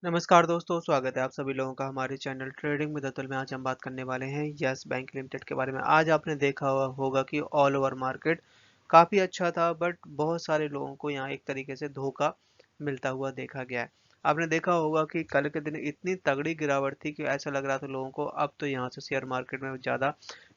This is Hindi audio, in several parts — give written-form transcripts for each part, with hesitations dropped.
नमस्कार दोस्तों, स्वागत है आप सभी लोगों का हमारे चैनल ट्रेडिंग विद अतुल में। आज हम बात करने वाले हैं यस बैंक लिमिटेड के बारे में। आज आपने देखा होगा कि ऑल ओवर मार्केट काफ़ी अच्छा था, बट बहुत सारे लोगों को यहाँ एक तरीके से धोखा मिलता हुआ देखा गया है। आपने देखा होगा कि कल के दिन इतनी तगड़ी गिरावट थी कि ऐसा लग रहा था लोगों को अब तो यहाँ से शेयर मार्केट में ज़्यादा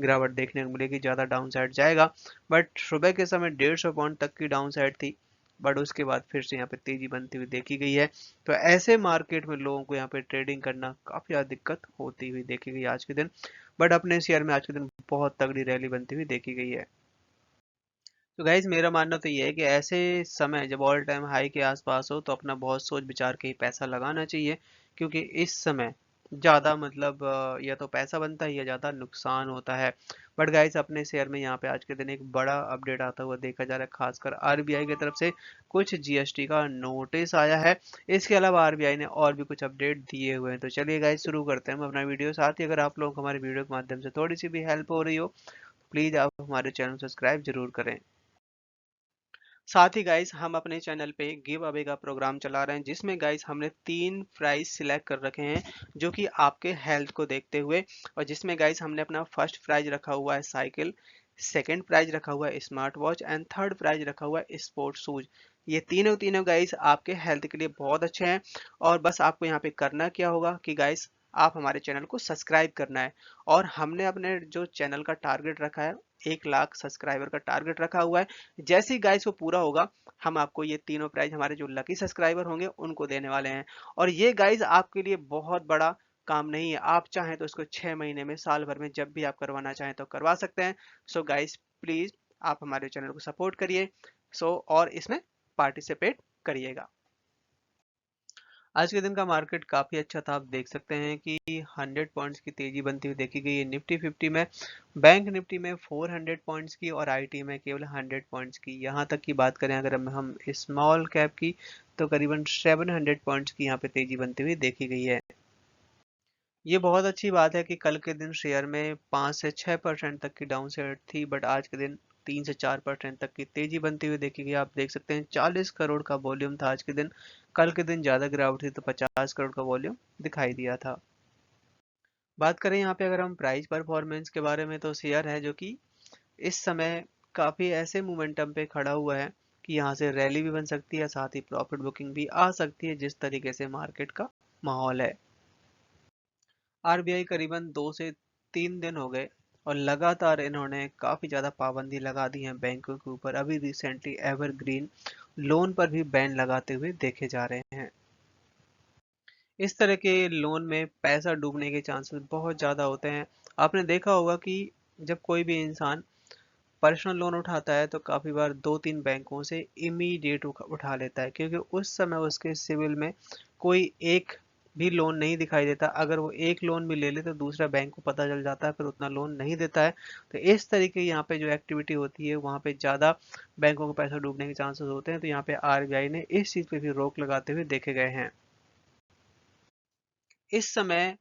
गिरावट देखने को मिलेगी, ज़्यादा डाउन साइड जाएगा। बट सुबह के समय 150 पॉइंट तक की डाउन साइड थी, बट उसके बाद फिर से यहाँ पे तेजी बनती हुई देखी गई है। तो ऐसे मार्केट में लोगों को यहाँ पे ट्रेडिंग करना काफी ज्यादा दिक्कत होती हुई देखी गई आज के दिन। बट अपने शेयर में आज के दिन बहुत तगड़ी रैली बनती हुई देखी गई है। तो गाइज मेरा मानना तो ये है कि ऐसे समय जब ऑल टाइम हाई के आसपास हो तो अपना बहुत सोच विचार के ही पैसा लगाना चाहिए, क्योंकि इस समय ज़्यादा मतलब या तो पैसा बनता है या ज़्यादा नुकसान होता है। बट गाइज अपने शेयर में यहाँ पे आज के दिन एक बड़ा अपडेट आता हुआ देखा जा रहा है, खासकर आरबीआई की तरफ से कुछ जीएसटी का नोटिस आया है। इसके अलावा आरबीआई ने और भी कुछ अपडेट दिए हुए हैं। तो चलिए गाइज शुरू करते हैं हम अपना वीडियो। साथ ही अगर आप लोगों को हमारे वीडियो के माध्यम से थोड़ी सी भी हेल्प हो रही हो, प्लीज़ आप हमारे चैनल सब्सक्राइब जरूर करें। साथ ही गाइस हम अपने चैनल पे गिव अवे का प्रोग्राम चला रहे हैं, जिसमें गाइस हमने 3 प्राइज सिलेक्ट कर रखे हैं जो कि आपके हेल्थ को देखते हुए। और जिसमें गाइस हमने अपना फर्स्ट प्राइज रखा हुआ है साइकिल, सेकंड प्राइज रखा हुआ है smart watch and third prize रखा हुआ है स्पोर्ट्स शूज। ये तीनों तीनों गाइस आपके हेल्थ के लिए बहुत अच्छे हैं। और बस आपको यहाँ पे करना क्या होगा कि गाइस आप हमारे चैनल को सब्सक्राइब करना है। और हमने अपने जो चैनल का टारगेट रखा है, 1 लाख सब्सक्राइबर का टारगेट रखा हुआ है। जैसे ही गाइस वो पूरा होगा, हम आपको ये तीनों प्राइज हमारे जो लकी सब्सक्राइबर होंगे उनको देने वाले हैं। और ये गाइस आपके लिए बहुत बड़ा काम नहीं है, आप चाहें तो इसको 6 महीने में, साल भर में जब भी आप करवाना चाहें तो करवा सकते हैं। सो गाइस प्लीज आप हमारे चैनल को सपोर्ट करिए। और इसमें पार्टिसिपेट करिएगा। आज के दिन का मार्केट काफी अच्छा था। आप देख सकते हैं कि 100 पॉइंट्स की तेजी बनती हुई देखी गई है निफ्टी 50 में। बैंक निफ्टी में 400 पॉइंट्स की और आईटी में केवल 100 पॉइंट्स की। यहाँ तक की बात करें अगर हम स्मॉल कैप की, तो करीबन 700 पॉइंट्स की यहाँ पे तेजी बनती हुई देखी गई है। ये बहुत अच्छी बात है कि कल के दिन शेयर में 5 से 6% तक की डाउन साइड थी, बट आज के दिन 3 से 4% तक की तेजी बनती हुई देखी गई। आप देख सकते हैं 40 करोड़ का वॉल्यूम था आज के दिन। कल के दिन ज्यादा गिरावट थी तो 50 करोड़ का वॉल्यूम दिखाई दिया था। बात करें यहाँ पे अगर हम प्राइस परफॉर्मेंस के बारे में, तो शेयर है जो कि इस समय काफी ऐसे मोमेंटम पे खड़ा हुआ है कि यहाँ से रैली भी बन सकती है, साथ ही प्रॉफिट बुकिंग भी आ सकती है, जिस तरीके से मार्केट का माहौल है। आरबीआई करीबन 2 से 3 दिन हो गए और लगातार इन्होंने काफी ज्यादा पाबंदी लगा दी है बैंकों के ऊपर। अभी रिसेंटली एवरग्रीन लोन पर भी बैन लगाते हुए देखे जा रहे हैं। इस तरह के लोन में पैसा डूबने के चांसेस बहुत ज़्यादा होते हैं। आपने देखा होगा कि जब कोई भी इंसान पर्सनल लोन उठाता है तो काफ़ी बार 2-3 बैंकों से इमीडिएट उठा लेता है, क्योंकि उस समय उसके सिविल में कोई एक भी लोन नहीं दिखाई देता। अगर वो एक लोन भी ले ले तो दूसरा बैंक को पता चल जाता है, फिर उतना लोन नहीं देता है। तो इस तरीके यहाँ पे जो एक्टिविटी होती है वहाँ पे ज़्यादा बैंकों का पैसा डूबने के चांसेस होते हैं। तो यहाँ पे आरबीआई ने इस चीज़ पे भी रोक लगाते हुए देखे गए हैं। इस समय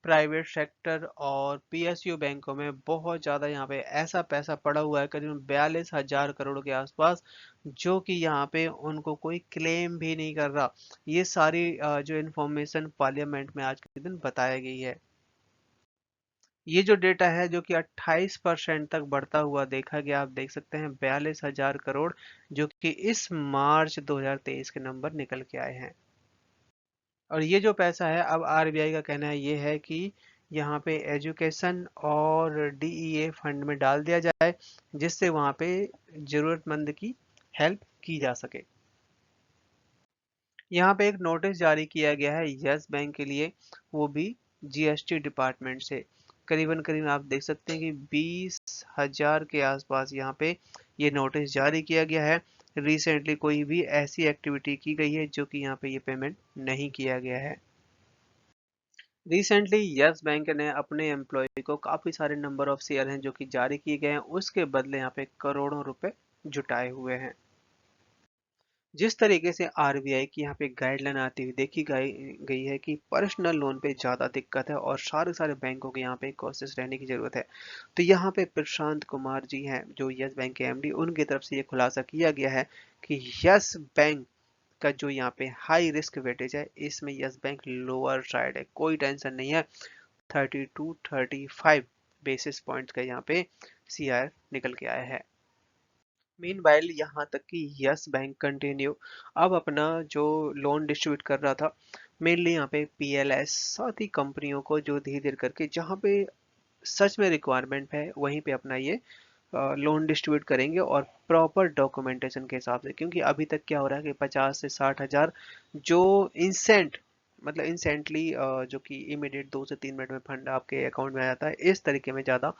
प्राइवेट सेक्टर और पीएसयू बैंकों में बहुत ज़्यादा यहाँ पे ऐसा पैसा पड़ा हुआ है, करीबन 42,000 करोड़ के आसपास, जो कि यहाँ पे उनको कोई क्लेम भी नहीं कर रहा। ये सारी जो इन्फॉर्मेशन पार्लियामेंट में आज के दिन बताई गई है। ये जो डेटा है जो कि 28% तक बढ़ता हुआ देखा गया। आप देख सकते हैं 42,000 करोड़, जो कि इस मार्च 2023 के नंबर निकल के आए हैं। और ये जो पैसा है, अब आरबीआई का कहना है ये है कि यहाँ पे एजुकेशन और डीईए फंड में डाल दिया जाए, जिससे वहाँ पे जरूरतमंद की हेल्प की जा सके। यहाँ पे एक नोटिस जारी किया गया है यस बैंक के लिए, वो भी जीएसटी डिपार्टमेंट से। करीबन करीबन आप देख सकते हैं कि 20,000 के आसपास यहाँ पे ये नोटिस जारी किया गया है। रिसेंटली कोई भी ऐसी एक्टिविटी की गई है जो कि यहाँ पे ये पेमेंट नहीं किया गया है। रिसेंटली यस बैंक ने अपने एम्प्लॉय को काफी सारे नंबर ऑफ शेयर हैं जो कि जारी किए गए हैं, उसके बदले यहाँ पे करोड़ों रुपए जुटाए हुए हैं। जिस तरीके से आरबीआई की यहाँ पे गाइडलाइन आती हुई देखी गई गई है कि पर्सनल लोन पे ज़्यादा दिक्कत है और सारे सारे बैंकों के यहाँ पे कोशिश रहने की ज़रूरत है। तो यहाँ पे प्रशांत कुमार जी हैं जो यस बैंक के एमडी, उनकी तरफ से ये खुलासा किया गया है कि यस बैंक का जो यहाँ पे हाई रिस्क वेटेज है, इसमें यस बैंक लोअर साइड है, कोई टेंशन नहीं है। 32-35 बेसिस पॉइंट्स का यहाँ पे सीआर निकल के आया है। मीनवाइल यहाँ तक कि यस बैंक कंटिन्यू अब अपना जो लोन डिस्ट्रीब्यूट कर रहा था, मेनली यहाँ पे पीएलएस साथ ही कंपनियों को जो धीरे धीरे करके जहाँ पे सच में रिक्वायरमेंट है वहीं पे अपना ये लोन डिस्ट्रीब्यूट करेंगे, और प्रॉपर डॉक्यूमेंटेशन के हिसाब से। क्योंकि अभी तक क्या हो रहा है कि 50 से 60 हज़ार जो इंसेंट मतलब इंसेंटली जो कि इमीडिएट 2 से 3 मिनट में फंड आपके अकाउंट में आ जाता है, इस तरीके में ज़्यादा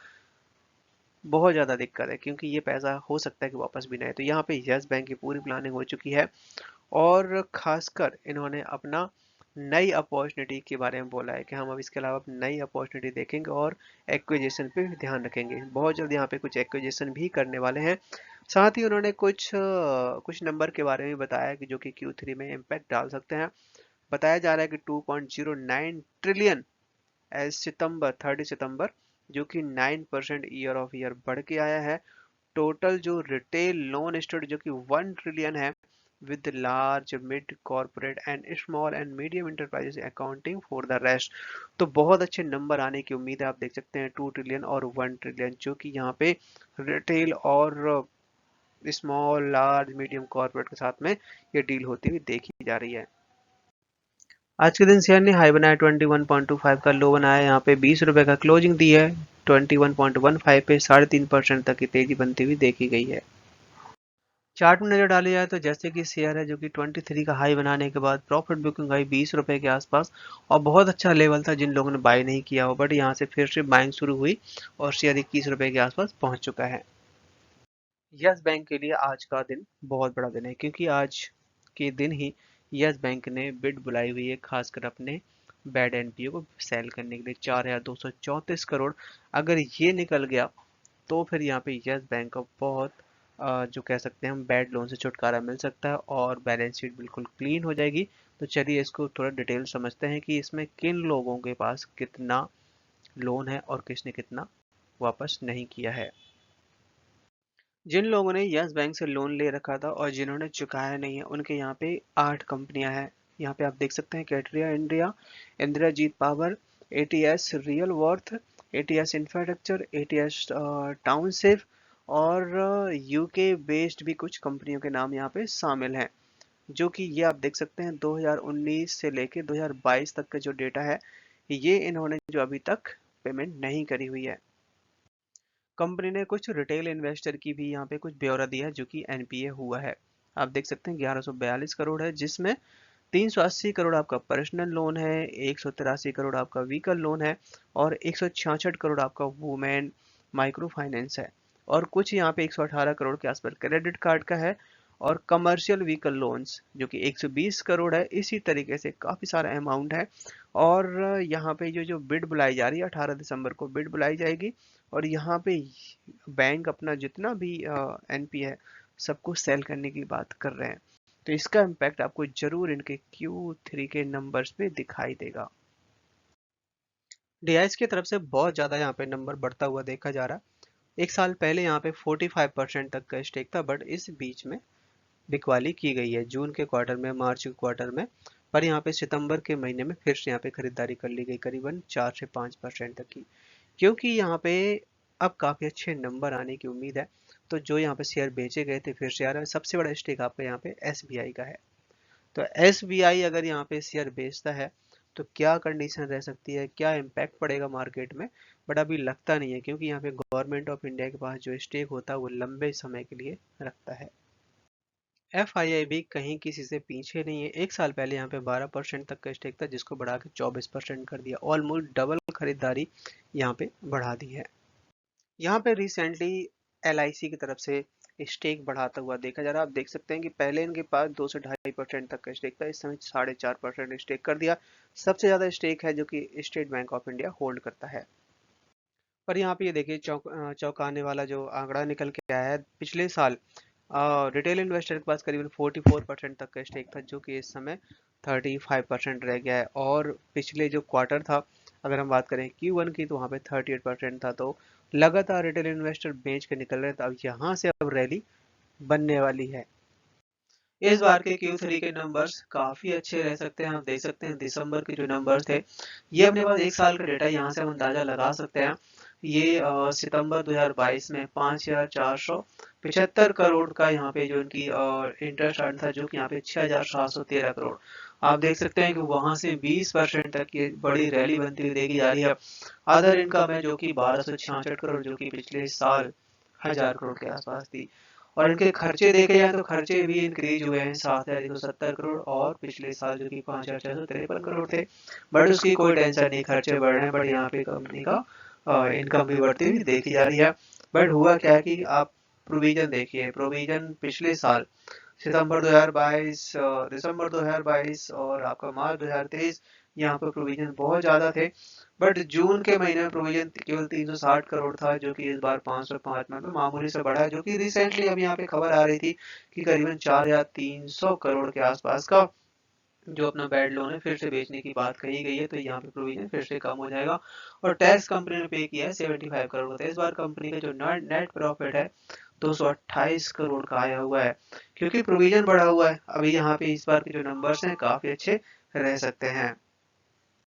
बहुत ज़्यादा दिक्कत है, क्योंकि ये पैसा हो सकता है कि वापस भी ना आए। तो यहाँ पे यस बैंक की पूरी प्लानिंग हो चुकी है, और खासकर इन्होंने अपना नई अपॉर्चुनिटी के बारे में बोला है कि हम अब इसके अलावा नई अपॉर्चुनिटी देखेंगे और एक्विजिशन पे भी ध्यान रखेंगे। बहुत जल्द यहाँ पे कुछ एक्विजिशन भी करने वाले हैं। साथ ही उन्होंने कुछ नंबर के बारे में बताया कि जो कि Q3 में इम्पैक्ट डाल सकते हैं। बताया जा रहा है कि 2.09 ट्रिलियन एज सितंबर 30 सितंबर, जो कि 9% ईयर ऑफ ईयर बढ़ के आया है। टोटल जो रिटेल लोन स्टोर जो कि 1 ट्रिलियन है, with large mid corporate and small and medium enterprises accounting for the rest। तो बहुत अच्छे नंबर आने की उम्मीद है। आप देख सकते हैं 2 ट्रिलियन और 1 ट्रिलियन, जो कि यहाँ पे रिटेल और स्मॉल लार्ज मीडियम कॉर्पोरेट के साथ में ये डील होती हुई देखी जा रही है। आज के दिन शेयर ने हाई बनाया 21.25 का, लो बनाया यहाँ पे 20 रुपए का, क्लोजिंग दी है 21.15 पे। 3.5% तक की तेजी बनती हुई देखी गई है। चार्ट में नजर डाली जाए तो जैसे कि शेयर है जो कि 23 का हाई बनाने के बाद प्रॉफिट बुकिंग आई 20 रुपए के आसपास, और बहुत अच्छा लेवल था जिन लोगों ने बाय नहीं किया हो, बट यहाँ से फिर से बाइंग शुरू हुई और शेयर 21 रुपए के आसपास पहुंच चुका है। यस बैंक के लिए आज का दिन बहुत बड़ा दिन है, क्योंकि आज के दिन ही यस बैंक ने बिड बुलाई हुई है, खासकर अपने बैड एनपीओ को सेल करने के लिए 4,234 करोड़। अगर ये निकल गया तो फिर यहाँ पे यस बैंक को बहुत जो कह सकते हैं हम बैड लोन से छुटकारा मिल सकता है, और बैलेंस शीट बिल्कुल क्लीन हो जाएगी। तो चलिए इसको थोड़ा डिटेल समझते हैं कि इसमें किन लोगों के पास कितना लोन है और किसने कितना वापस नहीं किया है। जिन लोगों ने यस बैंक से लोन ले रखा था और जिन्होंने चुकाया नहीं है, उनके यहाँ पे 8 कंपनियां हैं। यहाँ पे आप देख सकते हैं कैटरिया India, Indrajeet power, ATS real worth, ATS infrastructure, ATS township, और यूके बेस्ड भी कुछ कंपनियों के नाम यहाँ पे शामिल हैं। जो कि ये आप देख सकते हैं 2019 से लेके 2022 तक का जो डेटा है, ये इन्होंने जो अभी तक पेमेंट नहीं करी हुई है। कंपनी ने कुछ रिटेल इन्वेस्टर की भी यहाँ पे कुछ ब्यौरा दिया है जो कि एनपीए हुआ है। आप देख सकते हैं 1142 करोड़ है, जिसमें 380 करोड़ आपका पर्सनल लोन है, 183 करोड़ आपका व्हीकल लोन है, और 166 करोड़ आपका वुमेन माइक्रो फाइनेंस है, और कुछ यहाँ पे 118 करोड़ के आसपास क्रेडिट कार्ड का है, और कमर्शियल व्हीकल लोन्स जो कि 120 करोड़ है। इसी तरीके से काफ़ी सारा अमाउंट है। और यहाँ पे जो जो बिड बुलाई जा रही है, 18 दिसंबर को बिड बुलाई जाएगी, और यहाँ पे बैंक अपना जितना भी एनपी है सबको सेल करने की बात कर रहे हैं। तो इसका इम्पैक्ट आपको जरूर इनके Q3 के नंबर्स पे दिखाई देगा। डीआईएस की तरफ से बहुत ज़्यादा यहाँ पे नंबर बढ़ता हुआ देखा जा रहा है। एक साल पहले यहाँ पे 45% तक का स्टेक था, बट इस बीच में बिकवाली की गई है जून के क्वार्टर में, मार्च के क्वार्टर में। पर यहाँ पे सितंबर के महीने में फिर से यहाँ पे खरीदारी कर ली गई करीबन 4 से 5% तक की, क्योंकि यहाँ पे अब काफ़ी अच्छे नंबर आने की उम्मीद है। तो जो यहाँ पे शेयर बेचे गए थे फिर से आ रहा है। सबसे बड़ा स्टेक आपका यहाँ पे एसबीआई का है। तो एसबीआई अगर यहाँ पे शेयर बेचता है तो क्या कंडीशन रह सकती है, क्या इम्पैक्ट पड़ेगा मार्केट में, बट अभी लगता नहीं है, क्योंकि यहाँ पे गवर्नमेंट ऑफ इंडिया के पास जो स्टेक होता है वो लंबे समय के लिए रखता है। एफआईआई भी कहीं किसी से पीछे नहीं है। एक साल पहले यहाँ पे 12% तक का स्टेक था, जिसको बढ़ा के 24% कर दिया। ऑलमोस्ट डबल खरीदारी यहाँ पे बढ़ा दी है। यहाँ पे रिसेंटली एलआईसी की तरफ से स्टेक बढ़ाता हुआ देखा जा रहा है। आप देख सकते हैं कि पहले इनके पास 2 से 2.5% तक का स्टेक था, इस समय 4.5% स्टेक कर दिया। सबसे ज्यादा स्टेक है जो कि state bank of India hold करता है। पर यहाँ पे ये देखिए चौंकाने वाला जो आंकड़ा निकल के आया है। पिछले साल रिटेल इन्वेस्टर के पास करीबन 44% तक का स्टेक था, जो कि इस समय 35% रह गया है। और पिछले जो क्वार्टर था, अगर हम बात करें Q1 की, तो वहाँ पे 38% था। तो लगातार रिटेल इन्वेस्टर बेच के निकल रहे थे। अब यहाँ से अब रैली बनने वाली है। इस बार के Q3 के नंबर्स काफ़ी अच्छे रह सकते हैं। आप देख सकते हैं दिसंबर के जो नंबर्स थे, ये अपने पास 1 साल का डेटा, यहाँ से हम अंदाज़ा लगा सकते हैं। ये सितंबर 2022 में 5,475 करोड़ का यहाँ पे जो इनकी इंटरेस्ट अर्न था, जो कि यहाँ पे 6,713 करोड़। आप देख सकते हैं कि वहाँ से 20% तक ये बड़ी रैली बनती हुई देखी जा रही है। अदर इनकम है जो कि 1266 करोड़, जो कि पिछले साल 1000 करोड़ के आसपास थी। और इनके खर्चे देखे जाए तो खर्चे भी इंक्रीज हुए हैं, 7,170 करोड़, और पिछले साल जो कि 5,653 करोड़ थे। बट उसकी कोई टेंशन नहीं, खर्चे बढ़ रहे हैं, बट यहाँ पे कंपनी का इनकम भी बढ़ती हुई देखी जा रही है। बट हुआ क्या है कि आप प्रोविजन देखिए, प्रोविजन पिछले साल सितंबर 2022, दिसंबर 2022 और आपका मार्च 2023, यहाँ पर प्रोविजन बहुत ज़्यादा थे। बट जून के महीने में प्रोविजन केवल 360 करोड़ था, जो कि इस बार 505 में मामूली से बढ़ा है, जो कि रिसेंटली अब यहाँ पे खबर आ रही थी कि करीबन 4,300 करोड़ के आसपास का जो अपना बैड लोन है फिर से बेचने की बात कही गई है। तो यहाँ पे प्रोविजन फिर से कम हो जाएगा। और टैक्स कंपनी ने पे किया है 75 करोड़ होता है। इस बार कंपनी का जो नेट प्रॉफिट है 228 करोड़ का आया हुआ है, क्योंकि प्रोविजन बढ़ा हुआ है। अभी यहाँ पे इस बार के जो नंबर्स हैं काफी अच्छे रह सकते हैं।